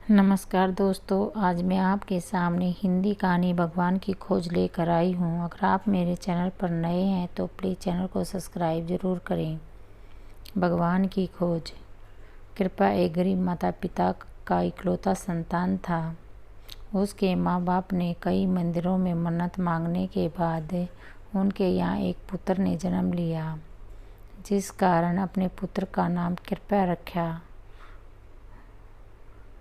नमस्कार दोस्तों, आज मैं आपके सामने हिंदी कहानी भगवान की खोज लेकर आई हूँ। अगर आप मेरे चैनल पर नए हैं तो प्लीज़ चैनल को सब्सक्राइब ज़रूर करें। भगवान की खोज। कृपा एक गरीब माता पिता का इकलौता संतान था। उसके माँ बाप ने कई मंदिरों में मन्नत मांगने के बाद उनके यहाँ एक पुत्र ने जन्म लिया, जिस कारण अपने पुत्र का नाम कृपा रखा।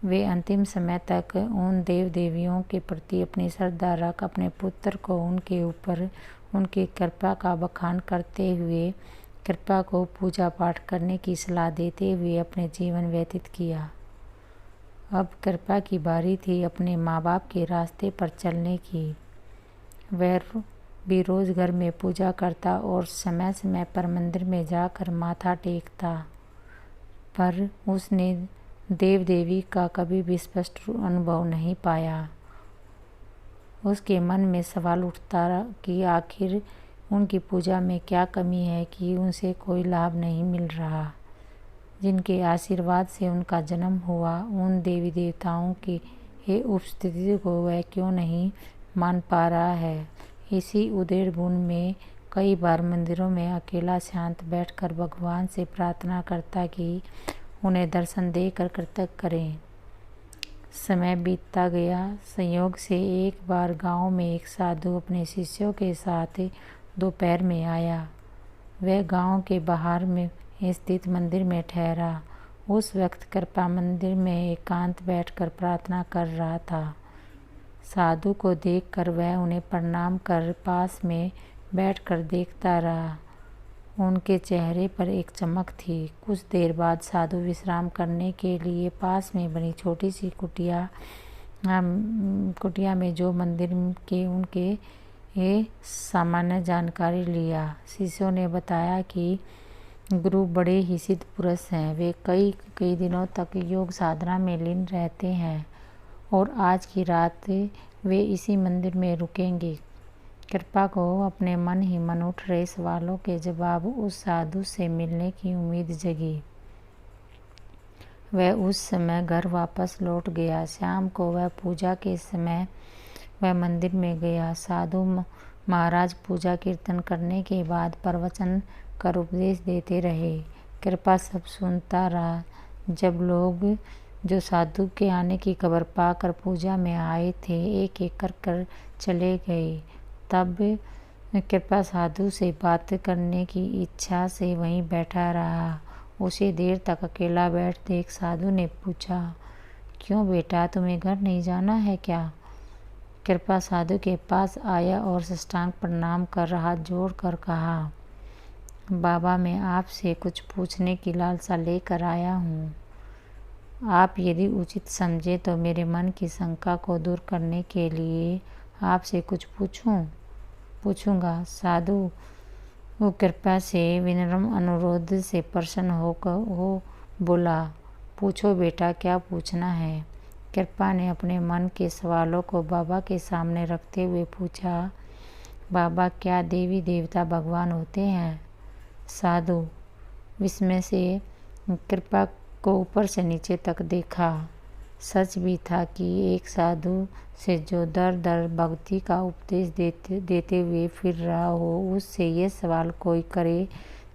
वे अंतिम समय तक उन देव देवियों के प्रति अपनी श्रद्धा रख अपने पुत्र को उनके ऊपर उनकी कृपा का बखान करते हुए कृपा को पूजा पाठ करने की सलाह देते हुए अपने जीवन व्यतीत किया। अब कृपा की बारी थी अपने माँ बाप के रास्ते पर चलने की। वह भी रोज़ घर में पूजा करता और समय समय पर मंदिर में जाकर माथा टेकता, पर उसने देव देवी का कभी भी स्पष्ट अनुभव नहीं पाया। उसके मन में सवाल उठता कि आखिर उनकी पूजा में क्या कमी है कि उनसे कोई लाभ नहीं मिल रहा। जिनके आशीर्वाद से उनका जन्म हुआ, उन देवी देवताओं की उपस्थिति को वह क्यों नहीं मान पा रहा है। इसी उदेड़ बुन में कई बार मंदिरों में अकेला शांत बैठकर भगवान से प्रार्थना करता कि उन्हें दर्शन देकर कृतज्ञ करें। समय बीतता गया। संयोग से एक बार गांव में एक साधु अपने शिष्यों के साथ दोपहर में आया। वह गांव के बाहर में स्थित मंदिर में ठहरा। उस वक्त कृपा मंदिर में एकांत बैठकर प्रार्थना कर रहा था। साधु को देखकर वह उन्हें प्रणाम कर पास में बैठकर देखता रहा। उनके चेहरे पर एक चमक थी। कुछ देर बाद साधु विश्राम करने के लिए पास में बनी छोटी सी कुटिया में जो मंदिर के उनके सामान्य जानकारी लिया। शिष्यों ने बताया कि गुरु बड़े ही सिद्ध पुरुष हैं। वे कई दिनों तक योग साधना में लीन रहते हैं और आज की रात वे इसी मंदिर में रुकेंगे। कृपा को अपने मन ही मन उठ रहे सवालों के जवाब उस साधु से मिलने की उम्मीद जगी। वह उस समय घर वापस लौट गया। शाम को वह पूजा के समय वह मंदिर में गया। साधु महाराज पूजा कीर्तन करने के बाद प्रवचन कर उपदेश देते रहे। कृपा सब सुनता रहा। जब लोग जो साधु के आने की खबर पाकर पूजा में आए थे, एक एक कर चले गए। तब कृपा साधु से बात करने की इच्छा से वहीं बैठा रहा। उसे देर तक अकेला बैठ देख साधु ने पूछा, क्यों बेटा, तुम्हें घर नहीं जाना है क्या? कृपा साधु के पास आया और साष्टांग प्रणाम कर हाथ जोड़कर कहा, बाबा, मैं आपसे कुछ पूछने की लालसा लेकर आया हूँ। आप यदि उचित समझे तो मेरे मन की शंका को दूर करने के लिए आपसे कुछ पूछूंगा। साधु वो कृपा से विनम्र अनुरोध से प्रसन्न हो बोला, पूछो बेटा, क्या पूछना है? कृपा ने अपने मन के सवालों को बाबा के सामने रखते हुए पूछा, बाबा, क्या देवी देवता भगवान होते हैं? साधु विस्मय से कृपा को ऊपर से नीचे तक देखा। सच भी था कि एक साधु से जो दर दर भक्ति का उपदेश देते हुए फिर रहा हो, उससे ये सवाल कोई करे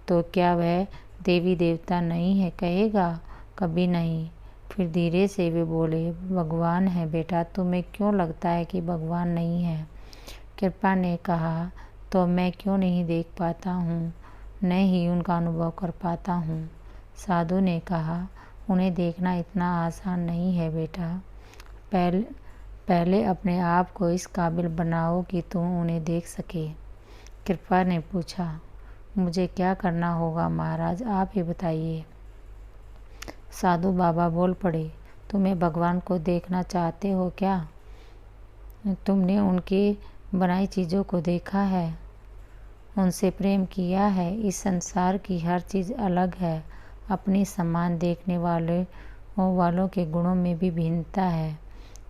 तो क्या वह देवी देवता नहीं है कहेगा? कभी नहीं। फिर धीरे से वे बोले, भगवान है बेटा, तुम्हें क्यों लगता है कि भगवान नहीं है? कृपा ने कहा, तो मैं क्यों नहीं देख पाता हूँ, न ही उनका अनुभव कर पाता हूँ। साधु ने कहा, उन्हें देखना इतना आसान नहीं है बेटा। पहले अपने आप को इस काबिल बनाओ कि तुम उन्हें देख सके। कृपा ने पूछा, मुझे क्या करना होगा महाराज, आप ही बताइए। साधु बाबा बोल पड़े, तुम्हें भगवान को देखना चाहते हो क्या? तुमने उनकी बनाई चीज़ों को देखा है, उनसे प्रेम किया है। इस संसार की हर चीज़ अलग है। अपनी समान देखने वालों के गुणों में भी भिन्नता है।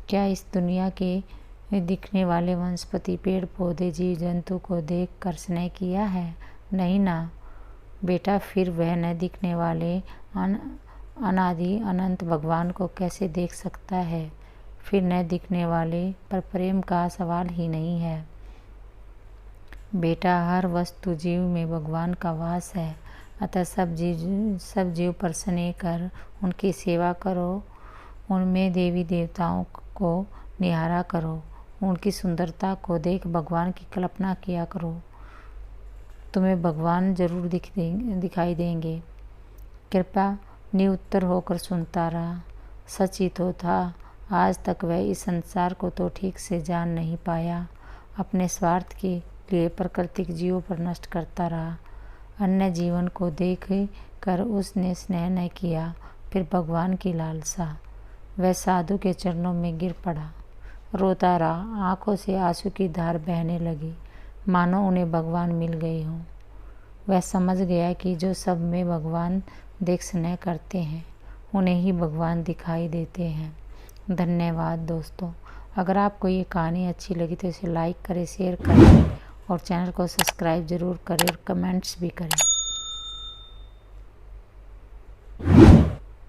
क्या इस दुनिया के दिखने वाले वनस्पति, पेड़ पौधे, जीव जंतु को देख कर स्नेह किया है? नहीं ना बेटा। फिर वह न दिखने वाले अनादि अनंत भगवान को कैसे देख सकता है? फिर न दिखने वाले पर प्रेम का सवाल ही नहीं है। बेटा, हर वस्तु जीव में भगवान का वास है, अतः सब जीव पर स्नेह कर उनकी सेवा करो, उनमें देवी देवताओं को निहारा करो, उनकी सुंदरता को देख भगवान की कल्पना किया करो। तुम्हें भगवान जरूर दिखाई देंगे। कृपा निरुत्तर होकर सुनता रहा। सच ही तो था, आज तक वह इस संसार को तो ठीक से जान नहीं पाया। अपने स्वार्थ के लिए प्राकृतिक जीवों पर नष्ट करता रहा। अन्य जीवन को देख कर उसने स्नेह न किया। फिर भगवान की लालसा, वह साधु के चरणों में गिर पड़ा, रोता रहा। आंखों से आंसू की धार बहने लगी, मानो उन्हें भगवान मिल गए हों। वह समझ गया कि जो सब में भगवान देख स्नेह करते हैं, उन्हें ही भगवान दिखाई देते हैं। धन्यवाद दोस्तों। अगर आपको ये कहानी अच्छी लगी तो इसे लाइक करें, शेयर करें और चैनल को सब्सक्राइब ज़रूर करें और कमेंट्स भी करें।